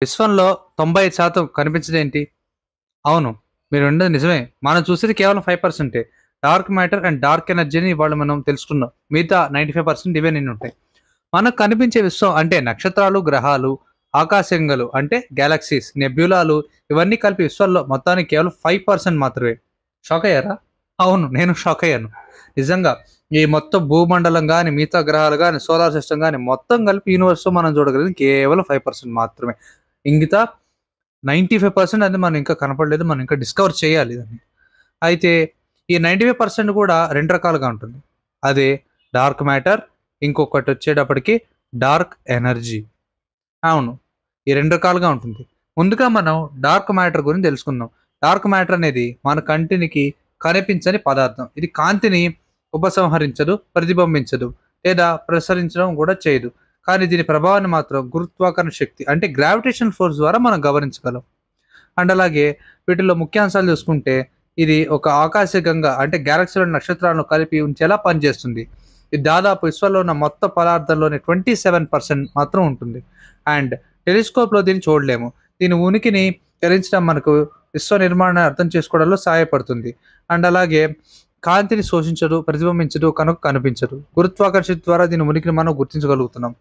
విశ్వంలో 95% కనిపించదేంటి? అవును. మీరన్నది నిజమే. మనం చూసేది కేవలం 5%. డార్క్ మ్యాటర్ అండ్ డార్క్ ఎనర్జీని ఇవాళ మనం తెలుసుకున్నాం. మిగతా 95% ఇవే నిన్నుంటాయి. మనకు కనిపించే విశ్వం అంటే నక్షత్రాలు, గ్రహాలు, ఆకాశగంగలు అంటే గెలాక్సీస్, నెబ్యులాలు ఇవన్నీ కలిపి విశ్వంలో మొత్తానికి కేవలం 5% మాత్రమే. షాకయ్యారా? అవును. నేను షాకయ్యాను. నిజంగా ఈ మొత్తం భూమండలం గాని, మిగతా గ్రహాలు గాని, సోలార్ సిస్టమ్ గాని మొత్తం కలిపి యూనివర్స్‌లో మనం చూడగలిగేది కేవలం 5% మాత్రమే. మిగతా 95% అనేది మనం ఇంకా కనపడలేదు. మనం ఇంకా డిస్కవర్ చేయాలి దాన్ని. అయితే ఈ 95% కూడా 2 రకాలుగా ఉంటుంది. అదే డార్క్ మ్యాటర్, ఇంకొకటొచ్చేటప్పటికి డార్క్ ఎనర్జీ. అవును. ఈ 2 రకాలుగా ఉంటుంది. ముందుగా మనం డార్క్ మ్యాటర్ గురించి తెలుసుకుందాం. డార్క్ మ్యాటర్ అనేది మన కంటికి కనిపించని పదార్థం. ఇది కాంతిని ఉపసంహరించదు, ప్రతిబింబించదు లేదా ప్రసరించడం కూడా చేయదు. కానీ దీని ప్రభావాన్ని మాత్రం గురుత్వాకర్షణ శక్తి అంటే గ్రావిటేషన్ ఫోర్స్ ద్వారా మనం గమనించగలం. అండ్ అలాగే వీటిలో ముఖ్యాంశాలు చూసుకుంటే ఇది ఒక ఆకాశగంగ అంటే గ్యాలక్సీలోని నక్షత్రాలను కలిపి ఉంచేలా పనిచేస్తుంది. ఇది దాదాపు విశ్వంలో ఉన్న మొత్తం పదార్థంలోని 27% మాత్రం ఉంటుంది. అండ్ టెలిస్కోప్‌లో దీన్ని చూడలేము. దీని ఉనికిని గ్రహించడం మనకు విశ్వ నిర్మాణాన్ని అర్థం చేసుకోవడంలో సహాయపడుతుంది. అండ్ అలాగే కాంతిని శోషించదు, ప్రతిబింబించదు, కనుక కనిపించదు. గురుత్వాకర్షణ ద్వారా దీని ఉనికిని మనం గుర్తించగలుగుతున్నాం.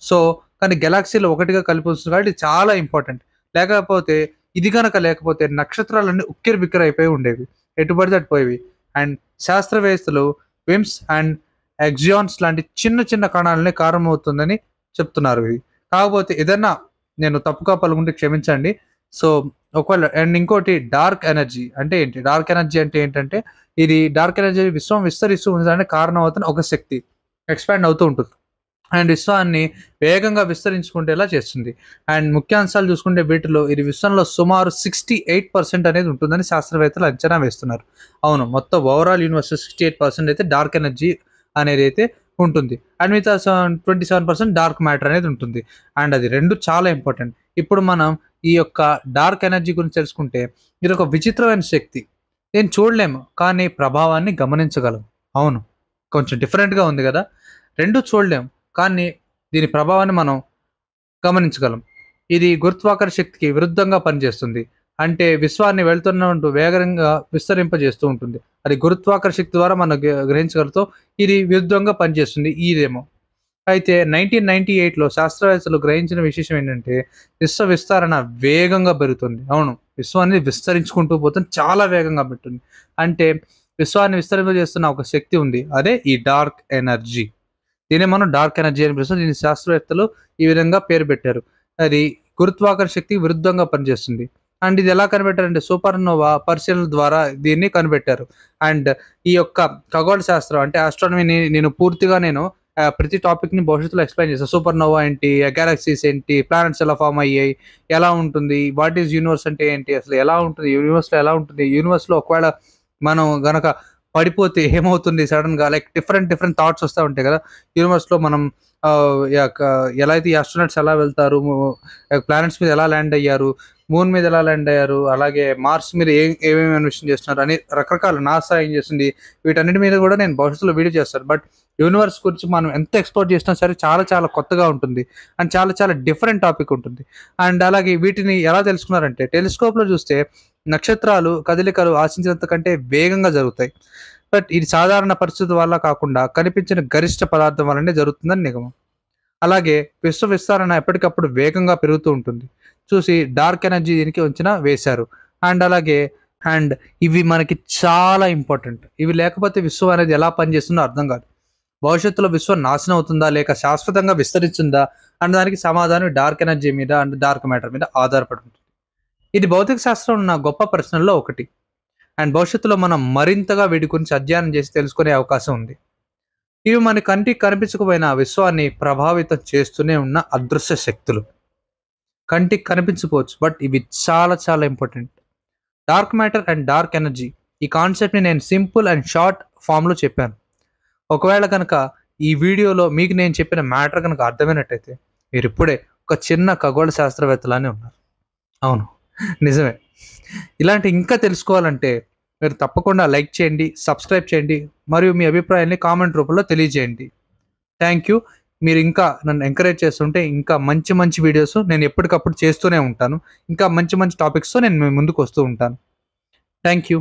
సో, కానీ గెలాక్సీలో ఒకటిగా కలిపి ఉంచుతుంది కాబట్టి ఇది చాలా ఇంపార్టెంట్. లేకపోతే ఇది గనక లేకపోతే నక్షత్రాలన్నీ ఉక్కిరిబిక్కిరైపోయి ఉండేవి. ఎటు పడితే అటు పోయేవి. అండ్ శాస్త్రవేత్తలు విమ్స్ అండ్ ఎక్సియాన్స్ లాంటి చిన్న చిన్న కణాలనే కారణమవుతుందని చెప్తున్నారు ఇవి. కాకపోతే ఏదన్నా నేను తప్పుగా పలుకుంటే క్షమించండి. సో, ఒకవేళ అండ్ ఇంకోటి డార్క్ ఎనర్జీ అంటే ఏంటి? డార్క్ ఎనర్జీ అంటే ఏంటంటే, ఇది డార్క్ ఎనర్జీ విశ్వం విస్తరిస్తూ ఉండడానికి కారణం అవుతున్న ఒక శక్తి. ఎక్స్‌పాండ్ అవుతూ ఉంటుంది. అండ్ విశ్వాన్ని వేగంగా విస్తరించుకుంటేలా చేస్తుంది. అండ్ ముఖ్యాంశాలు చూసుకుంటే వీటిలో ఇది విశ్వంలో సుమారు 68% అనేది ఉంటుందని శాస్త్రవేత్తలు అంచనా వేస్తున్నారు. అవును. మొత్తం ఓవరాల్ యూనివర్స్‌లో 68% అయితే డార్క్ ఎనర్జీ అనేదైతే ఉంటుంది. అండ్ మిగతా 27% డార్క్ మ్యాటర్ అనేది ఉంటుంది. అండ్ అది 2 చాలా ఇంపార్టెంట్. ఇప్పుడు మనం ఈ యొక్క డార్క్ ఎనర్జీ గురించి తెలుసుకుంటే ఇదొక విచిత్రమైన శక్తి. దీన్ని చూడలేము. కానీ ప్రభావాన్ని గమనించగలం. అవును. కొంచెం డిఫరెంట్‌గా ఉంది గదా! 2 చూడలేము. కానీ దీని ప్రభావాన్ని మనం గమనించగలం. ఇది గురుత్వాకర్షణ శక్తికి విరుద్ధంగా పనిచేస్తుంది. అంటే విశ్వాన్ని వెళ్తున్నట్టు వేగంగా విస్తరింపజేస్తూ ఉంటుంది. అది గురుత్వాకర్షణ శక్తి ద్వారా మనం గ్రహించగలుగుతాం. ఇది విరుద్ధంగా పనిచేస్తుంది ఇదేమో. అయితే 1998లో శాస్త్రవేత్తలు గ్రహించిన విశేషం ఏంటంటే, విశ్వ విస్తరణ వేగంగా పెరుగుతుంది. అవును. విశ్వం అనేది విస్తరించుకుంటూ పోతుంది. చాలా వేగంగా పెడుతుంది. అంటే విశ్వాన్ని విస్తరింపజేస్తున్న ఒక శక్తి ఉంది. అదే ఈ డార్క్ ఎనర్జీ. దీన్నే మనం డార్క్ ఎనర్జీ అని పిలుస్తాం. దీన్ని శాస్త్రవేత్తలు ఈ విధంగా పేరు పెట్టారు. అది గురుత్వాకర్షణ శక్తికి విరుద్ధంగా పనిచేస్తుంది. అండ్ ఇది ఎలా కనిపెట్టారంటే సూపర్‌నోవా పరిశీలనల ద్వారా దీన్ని కనిపెట్టారు. అండ్ ఈ యొక్క ఖగోళ శాస్త్రం అంటే ఆస్ట్రానమీని నేను పూర్తిగా ప్రతి టాపిక్‌ని భవిష్యత్తులో ఎక్స్‌ప్లెయిన్ చేస్తా. సూపర్‌నోవా ఏంటి? గెలాక్సీస్ ఏంటి? ప్లానెట్స్ ఎలా ఫార్మ్ అయ్యాయి? ఎలా ఉంటుంది? వాట్ ఈస్ యూనివర్స్ అంటే ఏంటి? అసలు ఎలా ఉంటుంది? యూనివర్స్‌లో ఎలా ఉంటుంది? యూనివర్స్‌లో ఒకవేళ మనం గనక పడిపోతే ఏమవుతుంది సడెన్‌గా లైక్ డిఫరెంట్ డిఫరెంట్ థాట్స్ వస్తా ఉంటాయి కదా! యూనివర్స్‌లో మనం యాక ఎలా అయితే ఈ ఆస్ట్రోనాట్స్ ఎలా వెళ్తారు? ప్లానెట్స్ మీద ఎలా ల్యాండ్ అయ్యారు? మూన్ మీద ఎలా ల్యాండ్ అయ్యారు? అలాగే మార్స్ మీద ఏమేమి అన్వేషణ చేస్తున్నారు? అని రకరకాల నాసా ఏం చేస్తుంది? వీటన్నిటి మీద కూడా నేను భవిష్యత్తులో వీడియో చేస్తాను. బట్ యూనివర్స్ గురించి మనం ఎంత ఎక్స్‌ప్లోర్ చేసినా సరే చాలా చాలా కొత్తగా ఉంటుంది. అండ్ చాలా చాలా డిఫరెంట్ టాపిక్ ఉంటుంది. అండ్ అలాగే వీటిని ఎలా తెలుసుకున్నారంటే టెలిస్కోప్‌లో చూస్తే నక్షత్రాలు కదలికలు ఆశించినంత కంటే వేగంగా జరుగుతాయి. బట్ ఇది సాధారణ పరిస్థితుల వల్ల కాకుండా కనిపించిన గరిష్ట పదార్థం వల్లనే జరుగుతుందని నిగమనం. అలాగే విశ్వ విస్తరణ ఎప్పటికప్పుడు వేగంగా పెరుగుతూ ఉంటుంది. చూసి డార్క్ ఎనర్జీ దీనికి అంచనా వేశారు. అండ్ అలాగే అండ్ ఇవి మనకి చాలా ఇంపార్టెంట్. ఇవి లేకపోతే విశ్వం అనేది ఎలా పనిచేస్తుందో అర్థం కాదు. భవిష్యత్తులో విశ్వం నాశనం అవుతుందా? లేక శాశ్వతంగా విస్తరిస్తుందా? అన్న దానికి సమాధానం డార్క్ ఎనర్జీ మీద అండ్ డార్క్ మ్యాటర్ మీద ఆధారపడి ఉంటుంది. ఇది భౌతిక శాస్త్రంలో ఉన్న గొప్ప ప్రశ్నల్లో ఒకటి. అండ్ భవిష్యత్తులో మనం మరింతగా వీటి గురించి అధ్యయనం చేసి తెలుసుకునే అవకాశం ఉంది. ఇవి మన కంటికి కనిపించకపోయినా విశ్వాన్ని ప్రభావితం చేస్తూనే ఉన్న అదృశ్య శక్తులు. కంటికి కనిపించకపోవచ్చు. బట్ ఇవి చాలా చాలా important. Dark matter and dark energy. ఈ కాన్సెప్ట్‌ని నేను సింపుల్ అండ్ షార్ట్ ఫార్మ్‌లో చెప్పాను. ఒకవేళ గనక ఈ వీడియోలో మీకు నేను చెప్పిన మ్యాటర్ గనక అర్థమైనట్టయితే మీరిప్పుడే ఒక చిన్న ఖగోళ శాస్త్రవేత్తలానే ఉన్నారు. అవును. నిజమే. ఇలాంటి ఇంకా తెలుసుకోవాలంటే మీరు తప్పకుండా లైక్ చేయండి, సబ్స్క్రైబ్ చేయండి మరియు మీ అభిప్రాయాన్ని కామెంట్ రూపంలో తెలియజేయండి. Thank you. మీరు ఇంకా నన్ను ఎంకరేజ్ చేస్తుంటే ఇంకా మంచి మంచి వీడియోస్ నేను ఎప్పటికప్పుడు చేస్తూనే ఉంటాను. ఇంకా మంచి మంచి టాపిక్స్‌తో నేను మీ ముందుకు వస్తూ ఉంటాను. Thank you.